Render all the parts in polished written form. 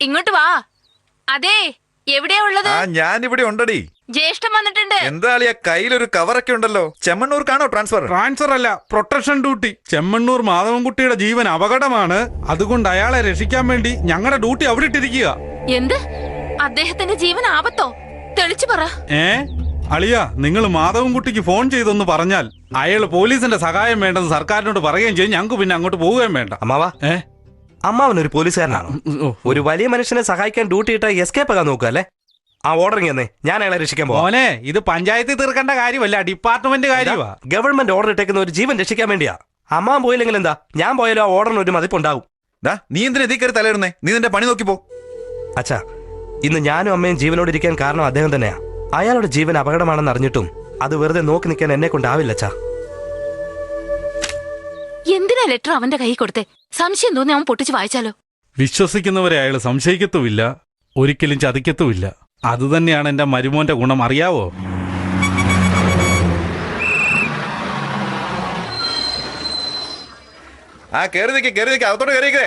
ഇങ്ങോട്ട് വാ. അതെ, എവിടെയാ ഉള്ളത്? ഞാനിവിടെ ഉണ്ടടി. ജ്യേഷ്ഠൻ വന്നിട്ടുണ്ട്. എന്താ കയ്യിലൊരു കവറൊക്കെ ഉണ്ടല്ലോ. ചെമ്മണ്ണൂർക്കാണോ ട്രാൻസ്ഫർ? ട്രാൻസ്ഫർ അല്ല, പ്രൊട്ടക്ഷൻ ഡ്യൂട്ടി. ചെമ്മണ്ണൂർ മാധവൻകുട്ടിയുടെ ജീവൻ അപകടമാണ്. അതുകൊണ്ട് അയാളെ രക്ഷിക്കാൻ വേണ്ടി ഞങ്ങളുടെ ഡ്യൂട്ടി അവിടെ ഇട്ടിരിക്കുക. എന്ത്? അദ്ദേഹത്തിന്റെ ജീവൻ ആപത്തോ? തെളിച്ചു പറ. അളിയ, നിങ്ങൾ മാധവൻകുട്ടിക്ക് ഫോൺ ചെയ്തൊന്ന് പറഞ്ഞാൽ അയാൾ പോലീസിന്റെ സഹായം വേണ്ടെന്ന് സർക്കാരിനോട് പറയുകയും ചെയ്യും. ഞങ്ങൾക്ക് പിന്നെ അങ്ങോട്ട് പോവുകയും വേണ്ട. അമ്മാവനൊരു പോലീസുകാരനാണ്. ഒരു വലിയ മനുഷ്യനെ സഹായിക്കാൻ ഡ്യൂട്ടി ഇട്ട എസ്കേപ്പ് ആകാൻ നോക്കുക അല്ലേ? ആ ഓർഡർ തന്നെ ഞാൻ അയാളെ രക്ഷിക്കാൻ പോവാ. ഇത് പഞ്ചായത്തിൽ തീർക്കേണ്ട കാര്യമല്ല, ഡിപ്പാർട്ട്മെന്റ് കാര്യമാ. ഗവൺമെന്റ് ഓർഡർ ഇട്ടേക്കുന്ന ഒരു ജീവൻ രക്ഷിക്കാൻ വേണ്ടിയാ. അമ്മാവൻ പോയില്ലെങ്കിൽ എന്താ, ഞാൻ പോയാലും ആ ഓർഡറിന് ഒരു മതിപ്പുണ്ടാവും. നീ എന്തിനാ ഇതേ കയറി തലയിടുന്നേ? നീ നിന്റെ പണി നോക്കിപ്പോ. അച്ഛാ, ഇന്ന് ഞാനും അമ്മയും ജീവനോട് ഇരിക്കാൻ കാരണം അദ്ദേഹം തന്നെയാ. അയാളുടെ ജീവൻ അപകടമാണെന്ന് അറിഞ്ഞിട്ടും അത് വെറുതെ നോക്കി നിൽക്കാൻ എന്നെ കൊണ്ടാവില്ല അച്ഛാ. എന്തിനാ ലെറ്റർ അവന്റെ കൈ കൊടുത്തേ? സംശയം തോന്നി അവൻ പൊട്ടിച്ച് വായിച്ചാലോ? വിശ്വസിക്കുന്നവരെ അയാൾ സംശയിക്കത്തുമില്ല, ഒരിക്കലും ചതിക്കത്തുമില്ല. അതുതന്നെയാണ് എന്റെ മരുമോന്റെ ഗുണം, അറിയാവോ? കേറി നിൽക്കേ, അകത്തോട്ട് കയറിക്കേ.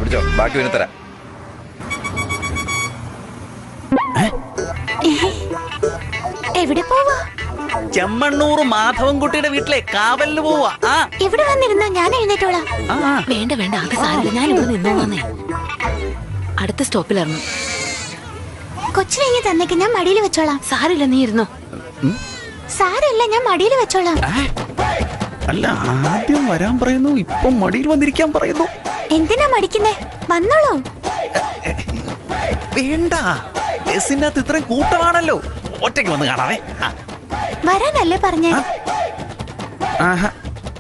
പിടിച്ചോ, ബാക്കി പിന്നെ തരാം. എവിടെ പോവാ? ചെമ്മണ്ണൂർ മാധവൻകുട്ടിയുടെ വീട്ടിലെ കാവലിന് പോവാ. ഇവിടെ വന്നിരുന്നോ? ഞാൻ എഴുന്നേറ്റോളാം. വേണ്ട വേണ്ട, അത് സാരില്ല, ഞാൻ ഇവിടെ നിന്നോളാന്നേ. അടുത്ത സ്റ്റോപ്പിലിറങ്ങും. കൊച്ചിനെ ഇങ്ങനെ തന്നേക്ക്, ഞാൻ മടിയിൽ വെച്ചോളാം. സാരില്ല, നീ ഇരുന്നോ. സാരമില്ല, ഞാൻ മടിയിൽ വെച്ചോളാം. അല്ല, ആദ്യം വരാൻ പറയുന്നു, ഇപ്പൊ മടിയിൽ വന്നിരിക്കാൻ പറയുന്നു. എന്തിനാ മടിക്കുന്നേ? വന്നോളൂ. വേണ്ട, ബസിന്റെ അകത്ത് ഇത്രയും കൂട്ടമാണല്ലോ, ഒറ്റയ്ക്ക് വന്ന് കാണാവേ. വരാനല്ലേ പറഞ്ഞേ?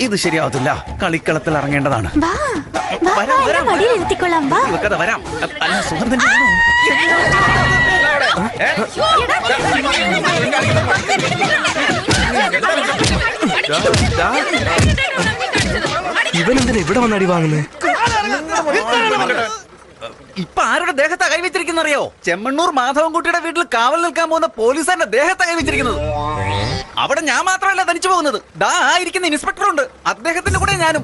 ഇത് ശരിയാവത്തില്ല, കളിക്കളത്തിൽ ഇറങ്ങേണ്ടതാണ്. മടിയിൽ ഇരുത്തിക്കൊള്ളാം. വരാം. അല്ല, സുഖം തന്നെയാണോ? ഇവനെന്തിനാ ഇവിടെ വന്ന് അടി വാങ്ങുന്നേ? ഇപ്പൊ ആരുടെ ദേഹത്താ കൈവച്ചിരിക്കുന്നറിയോ? ചെമ്മണ്ണൂർ മാധവൻകുട്ടിയുടെ വീട്ടിൽ കാവൽ നിൽക്കാൻ പോകുന്ന പോലീസുകാരന്റെ ദേഹത്താ കൈവച്ചിരിക്കുന്നത്. അവിടെ ഞാൻ മാത്രമല്ല തനിച്ചു പോകുന്നത്, ഇരിക്കുന്ന ഇൻസ്പെക്ടറുണ്ട്, അദ്ദേഹത്തിന്റെ കൂടെ ഞാനും.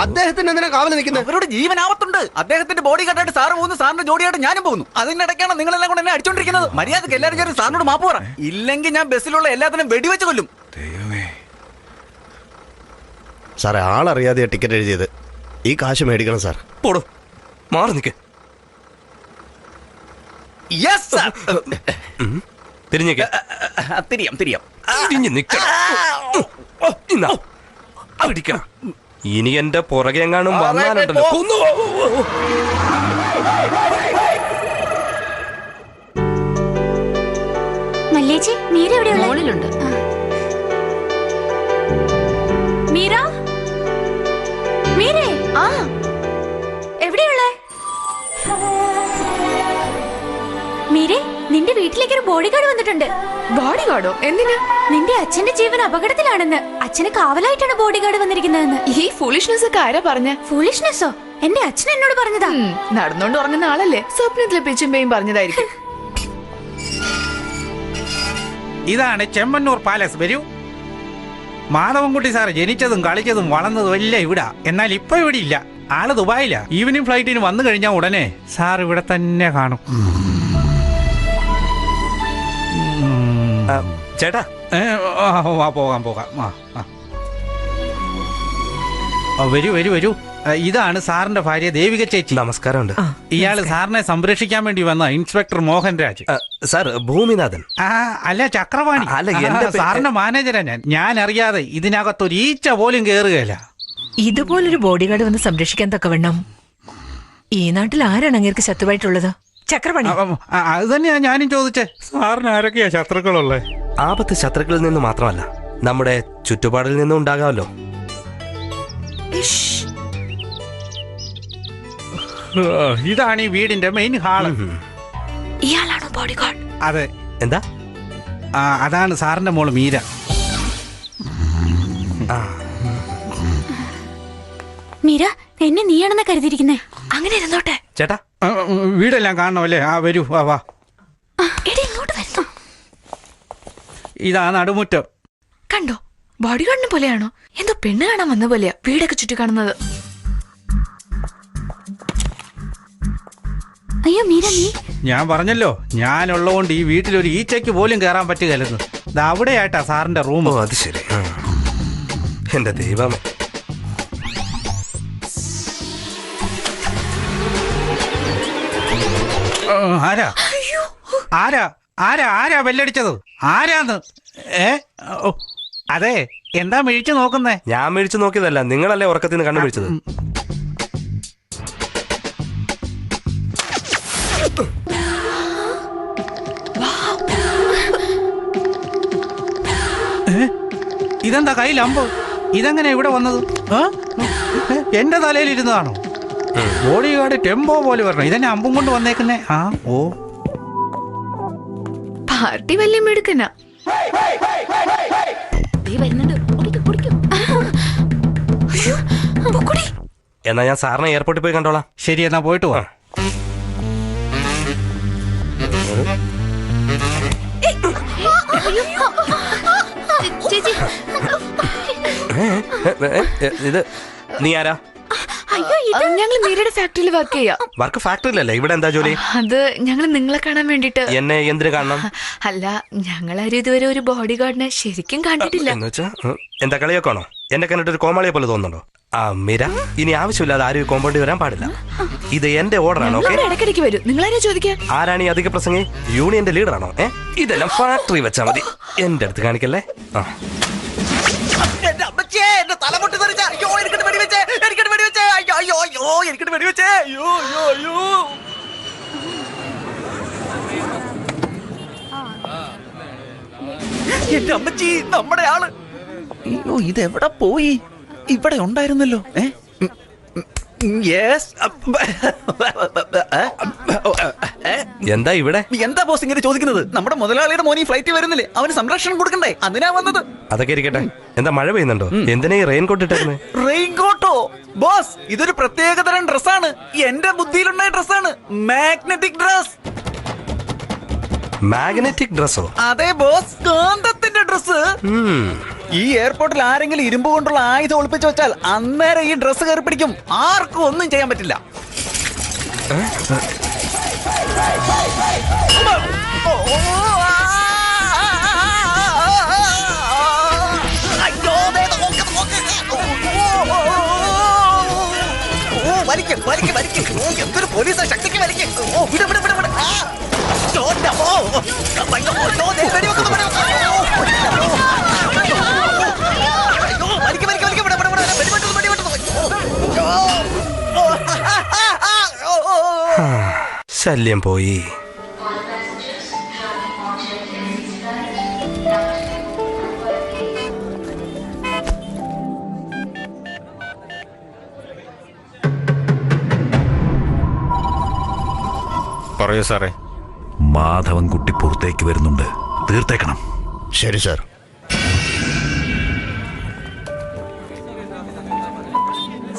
അദ്ദേഹത്തിന് എന്തിനാ കാവൽ നിൽക്കുന്നത്? അവരുടെ ജീവനാപത്തുണ്ട്. അദ്ദേഹത്തിന്റെ ബോഡി ഗാർഡായിട്ട് സാറ് പോകുന്നു, സാറിന്റെ ജോഡിയായിട്ട് ഞാനും പോകുന്നു. അതിനിടയ്ക്കാണ് നിങ്ങളെല്ലാം കൂടെ എന്നെ അടിച്ചോണ്ടിരിക്കുന്നത്. മര്യാദക്ക് എല്ലാവരും ചേർന്ന് സാറിനോട് മാപ്പ് പറ, ഇല്ലെങ്കിൽ ഞാൻ ബസ്സിലുള്ള എല്ലാത്തിനും വെടിവെച്ച് കൊല്ലും. സാറേ, ആളറിയാതെ ടിക്കറ്റ് എഴുതിയത്. ഈ കാശ് മേടിക്കണം സാർ. പോടോ, മാറി നിൽക്ക്. തിരിഞ്ഞേക്ക്. ഇനി എന്റെ പുറകെ എങ്ങാനും വന്നാലുണ്ടല്ലോ. മല്ലേച്ചി, മീര എവിടെയുള്ള? മോളിലുണ്ട്. മീര, മീരേ, എവിടെയുള്ള? മീരേ, നിന്റെ വീട്ടിലേക്ക് ഒരു ബോഡി ഗാർഡ് വന്നിട്ടുണ്ട്. ബോഡി ഗാർഡോ? എന്തിനാ? നിന്റെ അച്ഛന്റെ ജീവൻ അപകടത്തിലാണെന്ന്. അച്ഛന് കാവലായിട്ടാണ് ബോഡി ഗാർഡ് വന്നിരിക്കുന്നതെന്ന്. ഈ ഫൂളിഷ്നെസ് ഒക്കെ ആരാ പറഞ്ഞ? ഫൂളിഷ്നെസ്സോ? എന്റെ അച്ഛൻ എന്നോട് പറഞ്ഞതാ. നടന്നോണ്ട് ഉറങ്ങുന്ന ആളല്ലേ, സ്വപ്നത്തിലെ പിച്ചുമ്പയും പറഞ്ഞതായിരിക്കും. ഇതാണ് ചെമ്മണ്ണൂർ പാലസ്. വരൂ. മാധവൻകുട്ടി സാറ് ജനിച്ചതും കളിച്ചതും വളർന്നതും എല്ലാം ഇവിടെ. എന്നാൽ ഇപ്പൊ ഇവിടെ ഇല്ല, ആള് ദുബായിലാ. ഈവനിങ് ഫ്ലൈറ്റിന് വന്നു കഴിഞ്ഞാൽ ഉടനെ സാർ ഇവിടെ തന്നെ കാണും. ചേട്ടാ, പോകാം. വരൂ. ഇതാണ് സാറിന്റെ ഭാര്യ ദേവിക ചേച്ചി. നമസ്കാരമുണ്ട്. ഇയാള് സാറിനെ സംരക്ഷിക്കാൻ വേണ്ടി വന്ന ഇൻസ്പെക്ടർ മോഹൻ രാജ്. സാർ, ഭൂമിനാഥൻ. അല്ല, ചക്രവാണി. സാറിന്റെ മാനേജരാ ഞാൻ അറിയാതെ ഇതിനകത്തൊരു ഈച്ച പോലും കേറുകയില്ല. ഇതുപോലൊരു ബോഡി ഗാർഡ് വന്ന് സംരക്ഷിക്കാൻ തക്കവണ്ണം ഈ നാട്ടിൽ ആരാണ് അങ്ങേർക്ക് ശത്രുവായിട്ടുള്ളത്? ചക്രവാണി. അത് തന്നെയാ ഞാനും ചോദിച്ചേ. സാറിന് ആരൊക്കെയാ ശത്രുക്കളുള്ളത്? ആപത്ത് ശത്രുക്കളിൽ നിന്ന് മാത്രമല്ല, നമ്മുടെ ചുറ്റുപാടിൽ നിന്നും ഉണ്ടാകാമല്ലോ. ഇതാണ് ഈ വീടിന്റെ മെയിൻ ഹാള്. ഇയാളാണോ ബോഡി ഗാർഡ്? അതെ. എന്താ? അതാണ് സാറിന്റെ മോള് മീര. മീര, എന്നെ നീയാണെന്ന് കരുതിയിരിക്കുന്നേ. അങ്ങനെ ഇരുന്നോട്ടെ. ചേട്ടാ, വീടെല്ലാം കാണണമല്ലേ? വരൂ, വാ. ഇങ്ങോട്ട് വരുന്നു. ഇതാ നടുമുറ്റം. കണ്ടോ, ബോഡി ഗാർഡിനെ പോലെയാണോ? എന്തോ പെണ്ണ് കാണാൻ വന്ന പോലെയാ വീടൊക്കെ ചുറ്റി കാണുന്നത്. അയ്യോ മീര, നീ ഞാൻ പറഞ്ഞല്ലോ, ഞാനുള്ളതുകൊണ്ട് ഈ വീട്ടിലൊരു ഈച്ചയ്ക്ക് പോലും കയറാൻ പറ്റുകയല്ലെന്ന്. ഇത് അവിടെയായിട്ടാ സാറിന്റെ റൂം. ഓ അത് ശരി. എന്റെ ദൈവമേ. ആരാ ആരാ ആരാ ആരാ ബെല്ലടിച്ചത്? ആരാന്ന്? ഓ, അതെ, എന്താ മിഴിച്ചു നോക്കുന്നേ? ഞാൻ മിഴിച്ചു നോക്കിയതല്ല, നിങ്ങളല്ലേ ഉറക്കത്തിൽ നിന്ന് കണ്ണു മിഴിച്ചത്. ഇതെന്താ കയ്യിൽ അമ്പ്? ഇതെങ്ങനെ ഇവിടെ വന്നത്? എന്റെ തലയിൽ ഇരുന്നതാണോ? ബോഡി ഗാർഡ് ടെമ്പോ പോലെ വരണം. ഇതെന്നെ അമ്പും കൊണ്ട് വന്നേക്കുന്നേ. ഓ, പാർട്ടി വലിയ മിടുക്കനാ. എന്നാ ഞാൻ സാറിനെ എയർപോർട്ടിൽ പോയി കണ്ടോളാം. ശരി, എന്നാ പോയിട്ട് വാ. ഇത് നീ ആരാ? ഞങ്ങൾ മീരയുടെ ഫാക്ടറിയിൽ വർക്ക് ചെയ്യാം. വർക്ക് ഫാക്ടറിയിലല്ലേ? ഇവിടെ എന്താ ജോലി? അത് ഞങ്ങൾ നിങ്ങളെ കാണാൻ വേണ്ടിട്ട്. എന്നെ എന്തിനു കാണണം? അല്ല, ഞങ്ങളാരും ഇതുവരെ ഒരു ബോഡി ഗാർഡിനെ ശരിക്കും കണ്ടിട്ടില്ല. എന്ന് വെച്ചാ എന്താ കളിയൊക്കെ ആണോ? എന്നെ കണ്ടിട്ട് ഒരു കോമാളിയെ പോലെ തോന്നുന്നുണ്ടോ? മീര, ഇനി ആവശ്യമില്ലാതെ ആരും കോമ്പൗണ്ടിൽ വരാൻ പാടില്ല. ഇത് എന്റെ ഓർഡറാണ്. ഓക്കെ, ഇടയ്ക്കിടയ്ക്ക് വരും. നിങ്ങളാരോ ചോദിക്കാൻ? ആരാണ് ഈ അധിക പ്രസംഗി? യൂണിയന്റെ ലീഡറാണോ? ഇതെല്ലാം ഫാക്ടറി വെച്ചാ മതി, എന്റെ അടുത്ത് കാണിക്കല്ലേ. എന്റെ അമ്മച്ചി, നമ്മുടെ ആള്. അയ്യോ, ഇതെവിടെ പോയി? ഇവിടെ ഉണ്ടായിരുന്നല്ലോ. എന്താ ഇവിടെ? എന്താ ബോസ് ഇങ്ങനെ ചോദിക്കുന്നത്? നമ്മുടെ മുതലാളിയുടെ മോനി ഫ്ലൈറ്റ് വരുന്നില്ലേ, അവന് സംരക്ഷണം കൊടുക്കണ്ടേ? അതിനാ വന്നത്. അതൊക്കെ ഇരിക്കട്ടെ, എന്താ മഴ പെയ്യുന്നുണ്ടോ? എന്തിനാ ഈ റെയിൻകോട്ട് ഇട്ടേക്കുന്നത്? റെയിൻകോട്ടോ? ബോസ്, ഇതൊരു പ്രത്യേകതരം ഡ്രസ്സാണ്. എന്റെ ബുദ്ധിയിലുണ്ടായ ഡ്രസ്സാണ്. Magnetic dress. മാഗ്നറ്റിക് ഡ്രസ്സോ? അതെ ബോസ്, കാന്തത്തിന്റെ ഡ്രസ്. ഈ എയർപോർട്ടിൽ ആരെങ്കിലും ഇരുമ്പ് കൊണ്ടുള്ള ആയുധം ഒളിപ്പിച്ചു വെച്ചാൽ അന്നേരം ഈ ഡ്രസ് കയറി പിടിക്കും. ആർക്കും ഒന്നും ചെയ്യാൻ പറ്റില്ല. എന്തൊരു പോലീസാ, ശക്തിക്ക് വലിക്കും. ശല്യം പോയി. പറയൂ സാറേ. മാധവൻകുട്ടി പുറത്തേക്ക് വരുന്നുണ്ട്, തീർത്തേക്കണം. ശരി സാർ.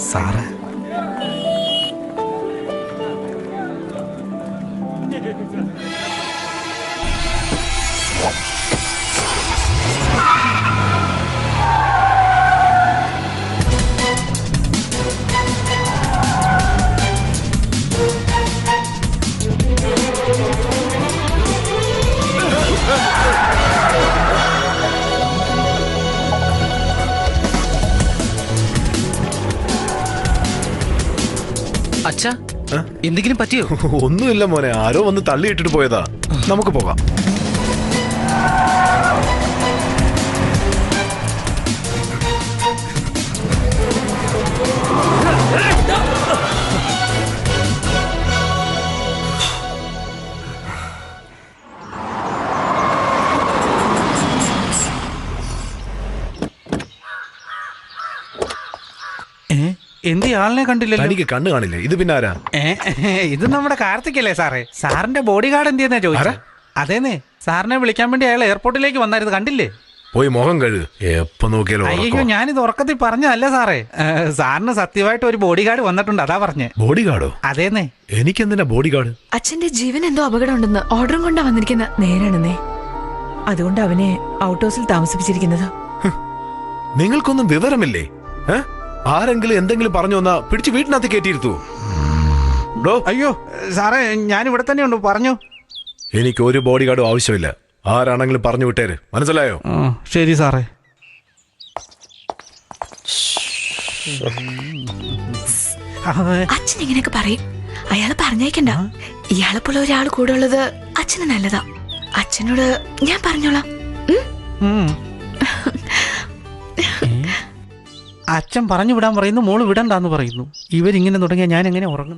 സാറ് അച്ഛാ, എന്തെങ്കിലും പറ്റിയോ? ഒന്നുമില്ല മോനെ, ആരോ വന്ന് തള്ളിയിട്ടിട്ട് പോയതാ. നമുക്ക് പോകാം. എന്ത് ആളിനെ കണ്ടില്ലല്ലോ? എനിക്ക് കണ്ണ് കാണില്ലേ? ഇത് പിന്നെ ആരാ? ഇത് നമ്മുടെ കാർത്തികല്ലേ സാറേ? സാറിന്റെ ബോഡി ഗാർഡ് എന്തിനാ ചോദിച്ചത്? അതേന്നേ, സാറിനെ വിളിക്കാൻ വേണ്ടി അയാൾ എയർപോർട്ടിലേക്ക് വന്നായിരുന്നു, കണ്ടില്ലേ? പോയി മുഖം കഴുകു, എപ്പോ നോക്കിയാലും. അയ്യോ, ഞാനിത് ഉറക്കത്തിൽ പറഞ്ഞതല്ല സാറേ. സാറിന് സത്യമായിട്ട് ഒരു ബോഡി ഗാർഡ് വന്നിട്ടുണ്ട്, അതാ പറഞ്ഞേ. ബോഡി ഗാർഡോ? അതേന്നേ. എനിക്കെന്തിനാ ബോഡി ഗാർഡ്? അച്ഛന്റെ ജീവൻ എന്തോ അപകടം ഉണ്ടെന്ന് ഓർഡറും കൊണ്ടാ വന്നിരിക്കുന്നത്. നേരാണെന്നേ, അതുകൊണ്ട് അവനെ ഔട്ട് ഹൗസിൽ താമസിപ്പിച്ചിരിക്കുന്നത്. നിങ്ങൾക്കൊന്നും വിവരമില്ലേ? ആരെങ്കിലും എന്തെങ്കിലും പറഞ്ഞു വന്നാ പിടിച്ച് വീട്ടിനകത്ത് കയറ്റിയിരുത്തൂ. അയ്യോ സാറേ, ഞാൻ ഇവിടെ തന്നെയുണ്ട്, പറഞ്ഞു. എനിക്ക് ഒരു ബോഡി ഗാർഡും ആവശ്യമില്ല. ആരാണെങ്കിലും പറഞ്ഞു വിട്ടേര്, മനസ്സിലായോ? ശരി സാറേ. അച്ഛൻ ഇങ്ങനെയൊക്കെ പറയും. അയാളെ പറഞ്ഞേക്കണ്ട. ഇയാളെപ്പോലെ ഒരാൾ കൂടെ ഉള്ളത് അച്ഛന് നല്ലതാ. അച്ഛനോട് ഞാൻ പറഞ്ഞോളാം. അച്ഛൻ പറഞ്ഞു വിടാൻ പറയുന്നു, മോള് വിടണ്ടാന്ന് പറയുന്നു. ഇവരിങ്ങനെ തുടങ്ങിയാൽ ഞാൻ എങ്ങനെ ഉറങ്ങും?